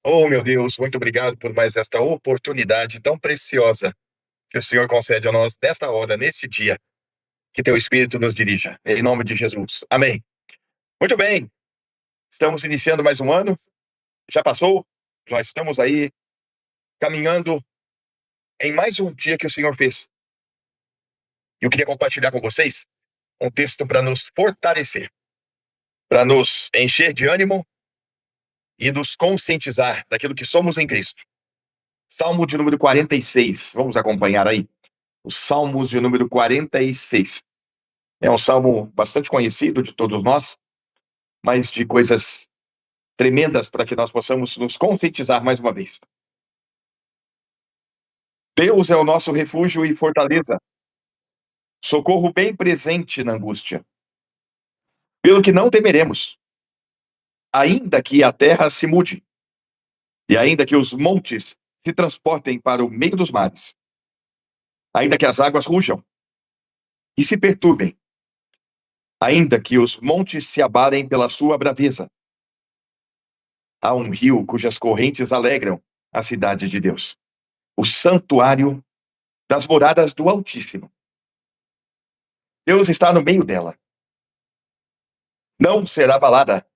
Oh, meu Deus, muito obrigado por mais esta oportunidade tão preciosa que o Senhor concede a nós nesta hora, neste dia. Que teu Espírito nos dirija. Em nome de Jesus. Amém. Muito bem. Estamos iniciando mais um ano. Já passou. Já estamos aí caminhando em mais um dia que o Senhor fez. Eu queria compartilhar com vocês um texto para nos fortalecer, para nos encher de ânimo e nos conscientizar daquilo que somos em Cristo. Salmo de número 46. Vamos acompanhar aí. Os Salmos de número 46. É um salmo bastante conhecido de todos nós, mas de coisas tremendas para que nós possamos nos conscientizar mais uma vez. Deus é o nosso refúgio e fortaleza, socorro bem presente na angústia. Pelo que não temeremos, ainda que a terra se mude, e ainda que os montes se transportem para o meio dos mares, ainda que as águas rujam e se perturbem, ainda que os montes se abalem pela sua braveza. Há um rio cujas correntes alegram a cidade de Deus, o santuário das moradas do Altíssimo. Deus está no meio dela. Não será abalada.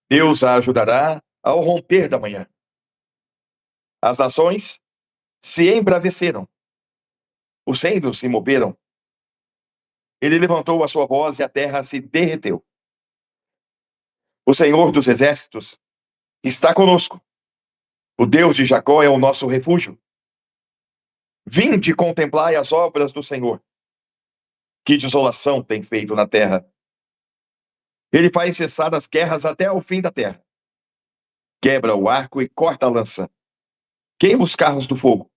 Deus a ajudará ao romper da manhã. As nações se embraveceram. Os reinos se moveram. Ele levantou a sua voz e a terra se derreteu. O Senhor dos exércitos está conosco. O Deus de Jacó é o nosso refúgio. Vinde contemplai as obras do Senhor. Que desolação tem feito na terra. Ele faz cessar as guerras até ao fim da terra. Quebra o arco e corta a lança. Queima os carros do fogo.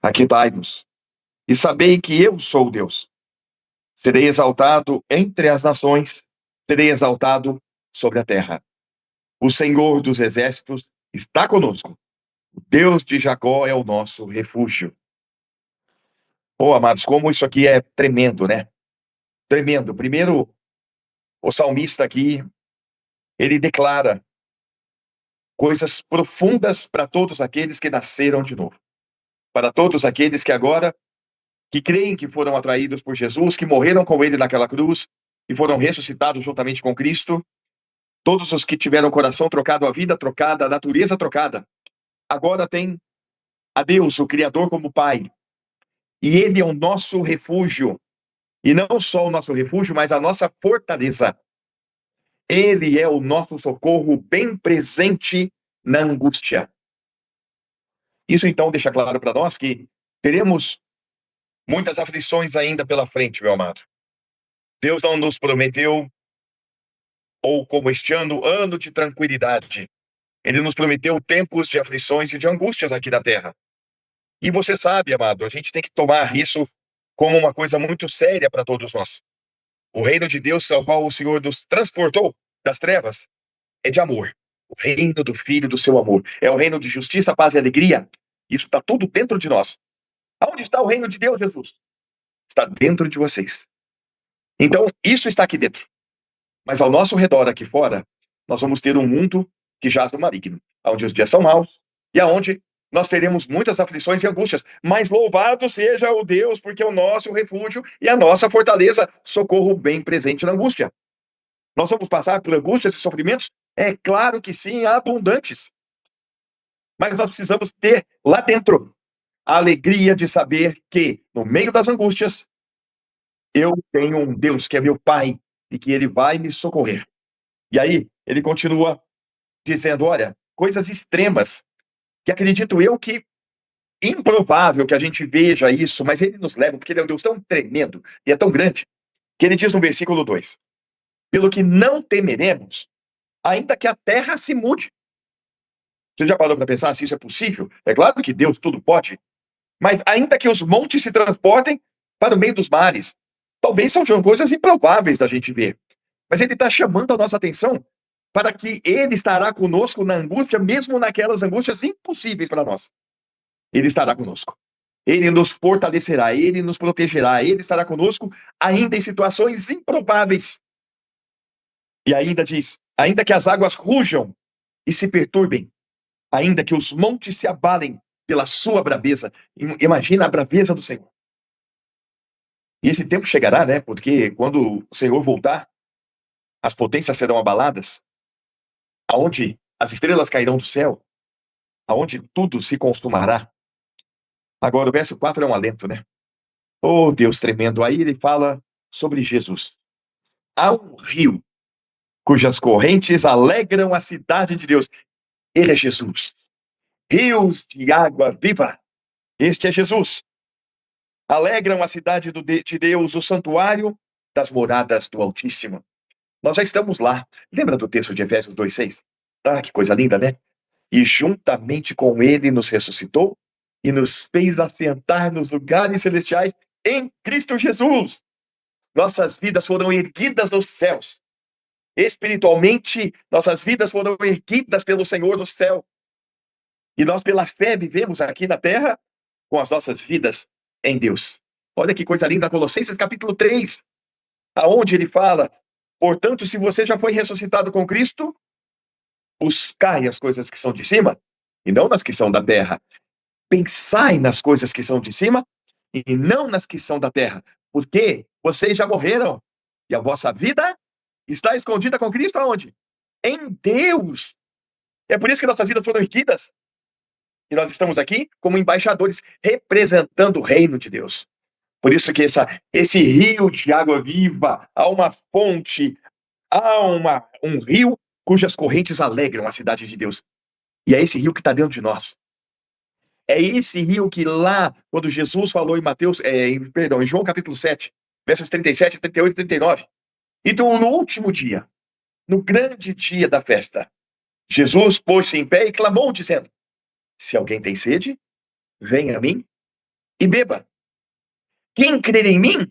Aquietai-vos e sabei que eu sou Deus. Serei exaltado entre as nações, serei exaltado sobre a terra. O Senhor dos exércitos está conosco. O Deus de Jacó é o nosso refúgio. Oh, amados, como isso aqui é tremendo, né? Tremendo. Primeiro, o salmista aqui, ele declara coisas profundas para todos aqueles que nasceram de novo. Para todos aqueles que agora, que creem que foram atraídos por Jesus, que morreram com ele naquela cruz e foram ressuscitados juntamente com Cristo. Todos os que tiveram o coração trocado, a vida trocada, a natureza trocada, agora tem a Deus, o Criador, como Pai. E Ele é o nosso refúgio. E não só o nosso refúgio, mas a nossa fortaleza. Ele é o nosso socorro bem presente na angústia. Isso então deixa claro para nós que teremos muitas aflições ainda pela frente, meu amado. Deus não nos prometeu, ou como este ano, ano de tranquilidade. Ele nos prometeu tempos de aflições e de angústias aqui na terra. E você sabe, amado, a gente tem que tomar isso como uma coisa muito séria para todos nós. O reino de Deus, ao qual o Senhor nos transportou das trevas, é de amor. O reino do Filho do seu amor. É o reino de justiça, paz e alegria. Isso está tudo dentro de nós. Aonde está o reino de Deus, Jesus? Está dentro de vocês. Então, isso está aqui dentro. Mas ao nosso redor, aqui fora, nós vamos ter um mundo que jaz no maligno, onde os dias são maus e aonde nós teremos muitas aflições e angústias. Mas louvado seja o Deus, porque é o nosso refúgio e a nossa fortaleza, socorro bem presente na angústia. Nós vamos passar por angústias e sofrimentos? É claro que sim, abundantes. Mas nós precisamos ter lá dentro a alegria de saber que, no meio das angústias, eu tenho um Deus que é meu Pai e que Ele vai me socorrer. E aí, ele continua dizendo, olha, coisas extremas, que acredito eu que improvável que a gente veja isso, mas ele nos leva, porque ele é um Deus tão tremendo e é tão grande, que ele diz no versículo 2, pelo que não temeremos, ainda que a terra se mude. Você já parou para pensar se isso é possível? É claro que Deus tudo pode, mas ainda que os montes se transportem para o meio dos mares, talvez sejam coisas improváveis da gente ver, mas ele está chamando a nossa atenção para que ele estará conosco na angústia, mesmo naquelas angústias impossíveis para nós. Ele estará conosco. Ele nos fortalecerá, ele nos protegerá, ele estará conosco ainda em situações improváveis. E ainda diz, ainda que as águas rujam e se perturbem, ainda que os montes se abalem pela sua braveza. Imagina a braveza do Senhor. E esse tempo chegará, né? Porque quando o Senhor voltar, as potências serão abaladas, aonde as estrelas cairão do céu, aonde tudo se consumará. Agora, o verso 4 é um alento, né? Oh, Deus tremendo. Aí ele fala sobre Jesus. Há um rio cujas correntes alegram a cidade de Deus. Ele é Jesus. Rios de água viva. Este é Jesus. Alegram a cidade de Deus, o santuário das moradas do Altíssimo. Nós já estamos lá. Lembra do texto de Efésios 2:6? Ah, que coisa linda, né? E juntamente com ele nos ressuscitou e nos fez assentar nos lugares celestiais em Cristo Jesus. Nossas vidas foram erguidas nos céus. Espiritualmente, nossas vidas foram erguidas pelo Senhor no céu. E nós, pela fé, vivemos aqui na terra com as nossas vidas em Deus. Olha que coisa linda, Colossenses capítulo 3, aonde ele fala: portanto, se você já foi ressuscitado com Cristo, buscai as coisas que são de cima, e não nas que são da terra. Pensai nas coisas que são de cima, e não nas que são da terra. Porque vocês já morreram, e a vossa vida está escondida com Cristo aonde? Em Deus. É por isso que nossas vidas foram erguidas. E nós estamos aqui como embaixadores, representando o reino de Deus. Por isso que esse rio de água viva, há uma fonte, há um rio cujas correntes alegram a cidade de Deus. E é esse rio que está dentro de nós. É esse rio que lá, quando Jesus falou em João capítulo 7, versos 37, 38 e 39. Então, no último dia, no grande dia da festa, Jesus pôs-se em pé e clamou, dizendo: se alguém tem sede, venha a mim e beba. Quem crer em mim,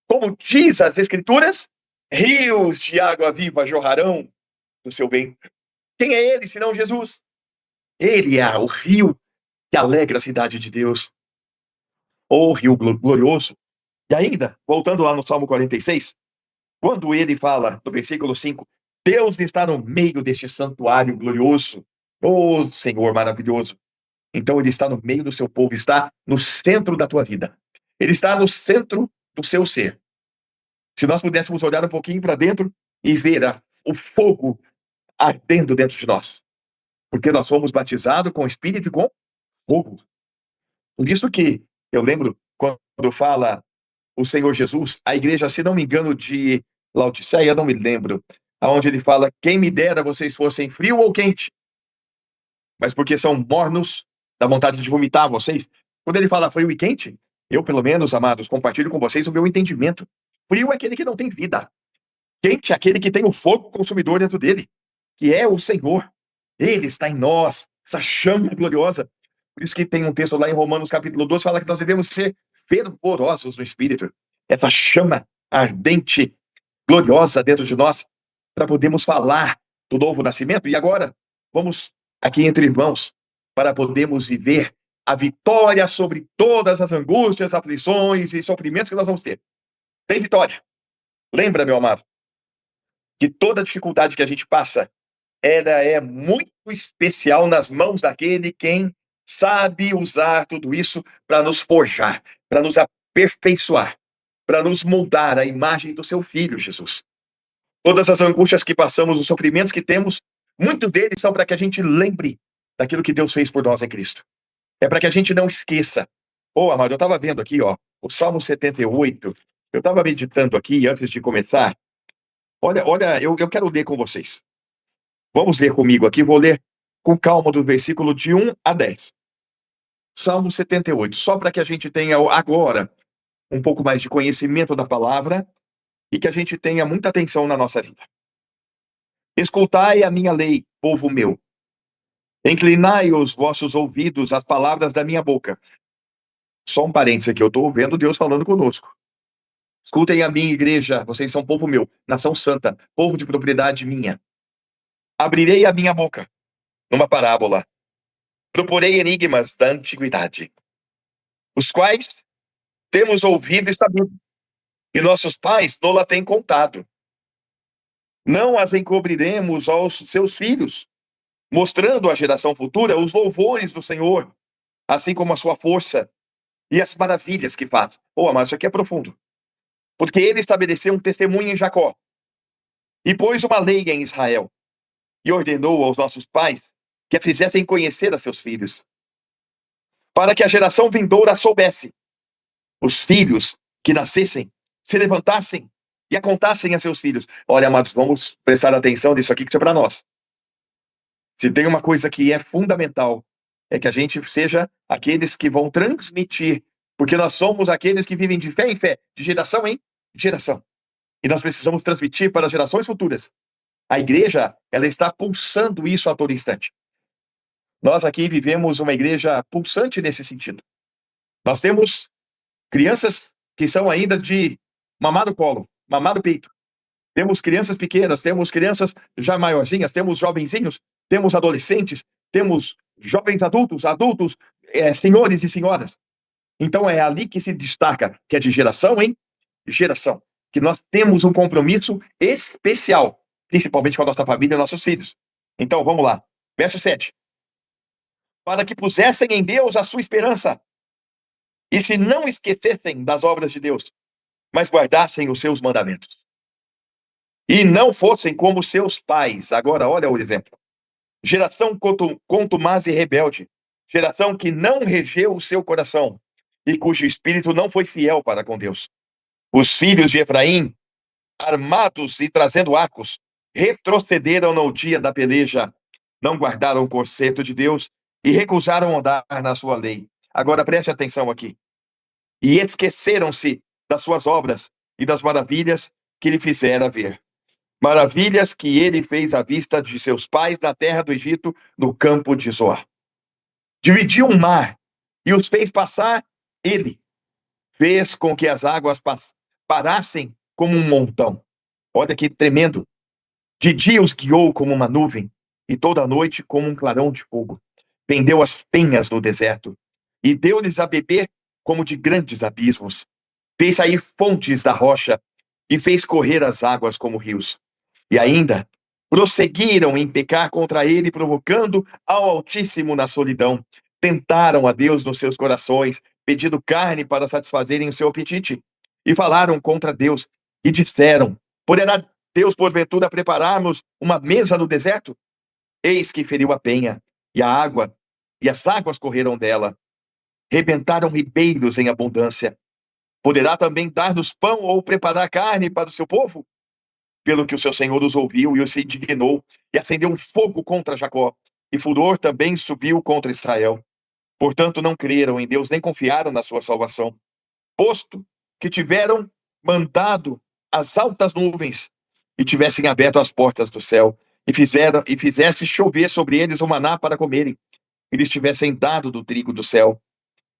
como diz as Escrituras, rios de água viva jorrarão do seu bem. Quem é ele, senão Jesus? Ele é o rio que alegra a cidade de Deus. O rio glorioso. E ainda, voltando lá no Salmo 46, quando ele fala, no versículo 5, Deus está no meio deste santuário glorioso. Oh, Senhor maravilhoso. Então ele está no meio do seu povo, está no centro da tua vida. Ele está no centro do seu ser. Se nós pudéssemos olhar um pouquinho para dentro e ver o fogo ardendo dentro de nós. Porque nós fomos batizados com o Espírito e com fogo. Por isso que eu lembro quando fala o Senhor Jesus, a igreja, se não me engano, de Laodiceia, não me lembro, aonde ele fala: quem me dera vocês fossem frio ou quente, mas porque são mornos, dá vontade de vomitar vocês. Quando ele fala frio e quente, eu, pelo menos, amados, compartilho com vocês o meu entendimento. Frio é aquele que não tem vida. Quente é aquele que tem o fogo consumidor dentro dele, que é o Senhor. Ele está em nós, essa chama gloriosa. Por isso que tem um texto lá em Romanos capítulo 12, fala que nós devemos ser fervorosos no Espírito. Essa chama ardente, gloriosa dentro de nós, para podermos falar do novo nascimento. E agora, vamos aqui entre irmãos, para podermos viver a vitória sobre todas as angústias, aflições e sofrimentos que nós vamos ter. Tem vitória. Lembra, meu amado, que toda dificuldade que a gente passa, ela é muito especial nas mãos daquele quem sabe usar tudo isso para nos forjar, para nos aperfeiçoar, para nos moldar à imagem do seu Filho, Jesus. Todas as angústias que passamos, os sofrimentos que temos, muitos deles são para que a gente lembre daquilo que Deus fez por nós em Cristo. É para que a gente não esqueça. Amado, eu estava vendo aqui, o Salmo 78. Eu estava meditando aqui antes de começar. Olha, eu quero ler com vocês. Vamos ler comigo aqui, vou ler com calma do versículo de 1 a 10. Salmo 78, só para que a gente tenha agora um pouco mais de conhecimento da palavra e que a gente tenha muita atenção na nossa vida. Escutai a minha lei, povo meu. Inclinai os vossos ouvidos às palavras da minha boca. Só um parênteses aqui, eu estou vendo Deus falando conosco. Escutem a minha igreja, vocês são povo meu, nação santa, povo de propriedade minha. Abrirei a minha boca numa parábola. Proporei enigmas da antiguidade, os quais temos ouvido e sabido, e nossos pais nos têm contado. Não as encobriremos aos seus filhos, mostrando à geração futura os louvores do Senhor, assim como a sua força e as maravilhas que faz. Mas isso aqui é profundo. Porque ele estabeleceu um testemunho em Jacó e pôs uma lei em Israel e ordenou aos nossos pais que a fizessem conhecer a seus filhos, para que a geração vindoura soubesse. Os filhos que nascessem se levantassem e a contassem a seus filhos. Olha, amados, vamos prestar atenção nisso aqui, que isso é para nós. Se tem uma coisa que é fundamental, é que a gente seja aqueles que vão transmitir, porque nós somos aqueles que vivem de fé em fé, de geração em geração. E nós precisamos transmitir para as gerações futuras. A igreja, ela está pulsando isso a todo instante. Nós aqui vivemos uma igreja pulsante nesse sentido. Nós temos crianças que são ainda de mamar no colo, mamar no peito. Temos crianças pequenas, temos crianças já maiorzinhas, temos jovenzinhos, temos adolescentes, temos jovens adultos, senhores e senhoras. Então é ali que se destaca que é de geração em geração, que nós temos um compromisso especial, principalmente com a nossa família e nossos filhos. Então vamos lá, verso 7. Para que pusessem em Deus a sua esperança, e se não esquecessem das obras de Deus, mas guardassem os seus mandamentos. E não fossem como seus pais. Agora, olha o exemplo. Geração contumaz e rebelde. Geração que não regeu o seu coração e cujo espírito não foi fiel para com Deus. Os filhos de Efraim, armados e trazendo arcos, retrocederam no dia da peleja, não guardaram o conceito de Deus e recusaram andar na sua lei. Agora preste atenção aqui. E esqueceram-se das suas obras e das maravilhas que lhe fizera ver. Maravilhas que ele fez à vista de seus pais na terra do Egito, no campo de Zoar. Dividiu um mar e os fez passar ele. Fez com que as águas parassem como um montão. Olha que tremendo. De dia os guiou como uma nuvem e toda a noite como um clarão de fogo. Pendeu as penhas no deserto e deu-lhes a beber como de grandes abismos. Fez sair fontes da rocha e fez correr as águas como rios. E ainda prosseguiram em pecar contra ele, provocando ao Altíssimo na solidão. Tentaram a Deus nos seus corações, pedindo carne para satisfazerem o seu apetite. E falaram contra Deus e disseram: poderá Deus porventura prepararmos uma mesa no deserto? Eis que feriu a penha, e a água, e as águas correram dela. Rebentaram ribeiros em abundância. Poderá também dar-nos pão ou preparar carne para o seu povo? Pelo que o seu senhor os ouviu e os se indignou, e acendeu um fogo contra Jacó, e furor também subiu contra Israel. Portanto, não creram em Deus, nem confiaram na sua salvação, posto que tiveram mandado as altas nuvens, e tivessem aberto as portas do céu, e fizesse chover sobre eles o maná para comerem, e lhes tivessem dado do trigo do céu.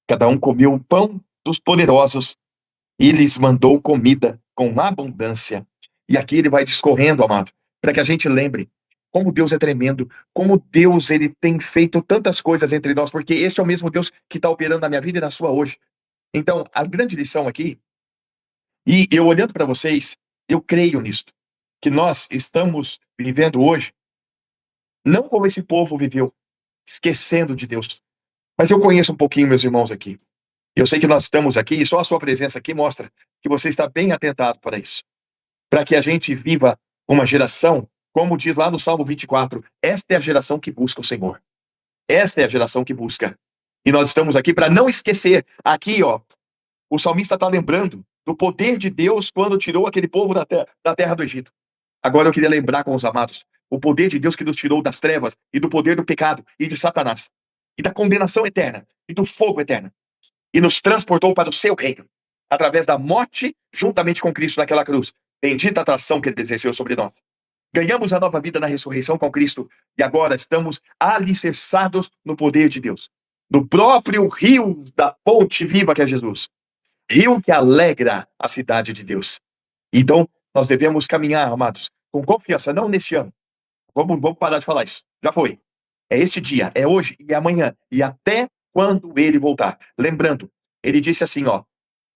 Cada um comeu o pão dos poderosos, e lhes mandou comida com abundância. E aqui ele vai discorrendo, amado, para que a gente lembre como Deus é tremendo, como Deus ele tem feito tantas coisas entre nós, porque esse é o mesmo Deus que está operando na minha vida e na sua hoje. Então, a grande lição aqui, e eu olhando para vocês, eu creio nisso, que nós estamos vivendo hoje, não como esse povo viveu, esquecendo de Deus. Mas eu conheço um pouquinho meus irmãos aqui. Eu sei que nós estamos aqui, e só a sua presença aqui mostra que você está bem atentado para isso. Para que a gente viva uma geração, como diz lá no Salmo 24, esta é a geração que busca o Senhor. Esta é a geração que busca. E nós estamos aqui para não esquecer. Aqui, o salmista está lembrando do poder de Deus quando tirou aquele povo da terra do Egito. Agora eu queria lembrar com os amados o poder de Deus que nos tirou das trevas e do poder do pecado e de Satanás. E da condenação eterna e do fogo eterno. E nos transportou para o seu reino. Através da morte, juntamente com Cristo naquela cruz. Bendita a atração que ele exerceu sobre nós. Ganhamos a nova vida na ressurreição com Cristo e agora estamos alicerçados no poder de Deus. No próprio rio da fonte viva que é Jesus. Rio que alegra a cidade de Deus. Então, nós devemos caminhar, amados, com confiança, não neste ano. Vamos parar de falar isso. Já foi. É este dia, é hoje e é amanhã. E até quando ele voltar. Lembrando, ele disse assim,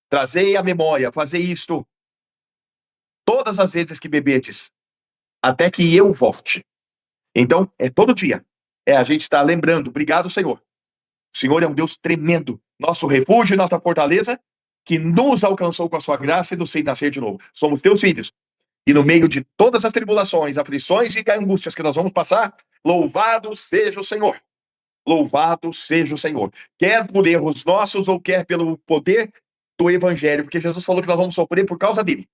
trazei à memória, fazei isto todas as vezes que beberdes, até que eu volte. Então, é todo dia. a gente estar lembrando, obrigado, Senhor. O Senhor é um Deus tremendo, nosso refúgio e nossa fortaleza, que nos alcançou com a sua graça e nos fez nascer de novo. Somos teus filhos. E no meio de todas as tribulações, aflições e angústias que nós vamos passar, louvado seja o Senhor. Louvado seja o Senhor. Quer por erros nossos ou quer pelo poder do Evangelho, porque Jesus falou que nós vamos sofrer por causa dele.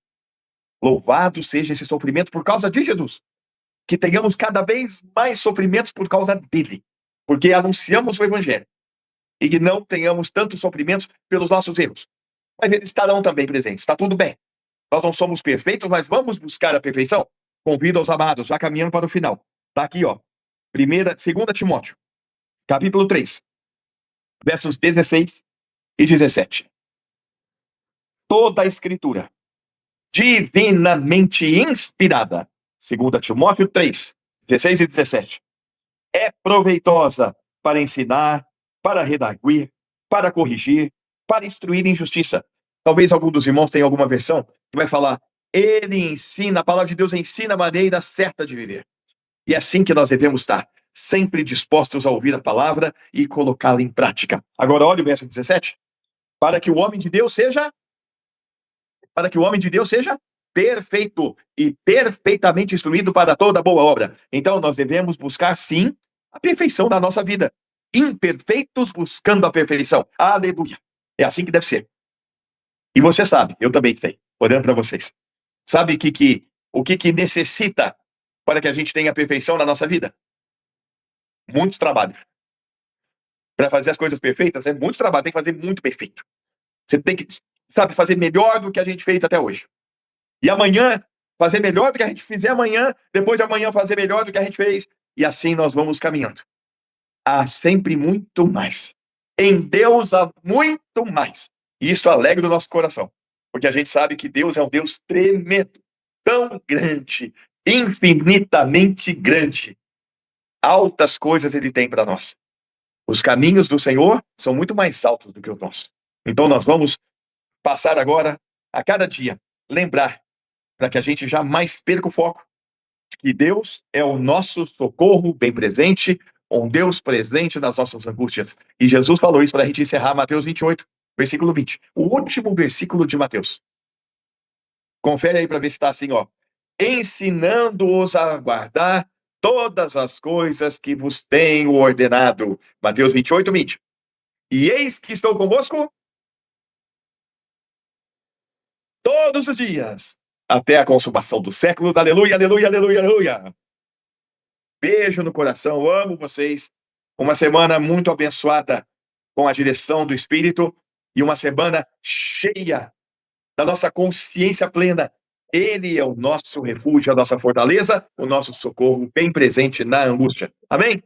Louvado seja esse sofrimento por causa de Jesus. Que tenhamos cada vez mais sofrimentos por causa dele, porque anunciamos o Evangelho. E que não tenhamos tantos sofrimentos pelos nossos erros. Mas eles estarão também presentes, está tudo bem. Nós não somos perfeitos, mas vamos buscar a perfeição. Convido aos amados, já caminhando para o final. Está aqui, ó. 2 Timóteo, capítulo 3, versos 16 e 17. Toda a Escritura, divinamente inspirada, 2 Timóteo 3, 16 e 17, é proveitosa para ensinar, para redarguir, para corrigir, para instruir em justiça. Talvez algum dos irmãos tenha alguma versão que vai falar, ele ensina, a palavra de Deus ensina a maneira certa de viver. E é assim que nós devemos estar, sempre dispostos a ouvir a palavra e colocá-la em prática. Agora olha o verso 17. Para que o homem de Deus seja perfeito e perfeitamente instruído para toda boa obra. Então nós devemos buscar sim a perfeição da nossa vida. Imperfeitos buscando a perfeição. Aleluia. É assim que deve ser. E você sabe, eu também sei, olhando para vocês. Sabe o que necessita para que a gente tenha a perfeição na nossa vida? Muitos trabalhos. Para fazer as coisas perfeitas, é muito trabalho, tem que fazer muito perfeito. Você tem que, sabe, fazer melhor do que a gente fez até hoje. E amanhã, fazer melhor do que a gente fizer amanhã, depois de amanhã fazer melhor do que a gente fez, e assim nós vamos caminhando. Há sempre muito mais. Em Deus há muito mais. E isso alegra o nosso coração, porque a gente sabe que Deus é um Deus tremendo, tão grande, infinitamente grande. Altas coisas ele tem para nós. Os caminhos do Senhor são muito mais altos do que os nossos. Então nós vamos passar agora, a cada dia, lembrar, para que a gente jamais perca o foco, que Deus é o nosso socorro bem presente, um Deus presente nas nossas angústias. E Jesus falou isso para a gente encerrar Mateus 28, versículo 20. O último versículo de Mateus. Confere aí para ver se está assim, ó. Ensinando-os a guardar todas as coisas que vos tenho ordenado. Mateus 28, 20. E eis que estou convosco todos os dias, até a consumação dos séculos. Aleluia, aleluia, aleluia, aleluia. Beijo no coração, amo vocês. Uma semana muito abençoada com a direção do Espírito e uma semana cheia da nossa consciência plena. Ele é o nosso refúgio, a nossa fortaleza, o nosso socorro bem presente na angústia. Amém?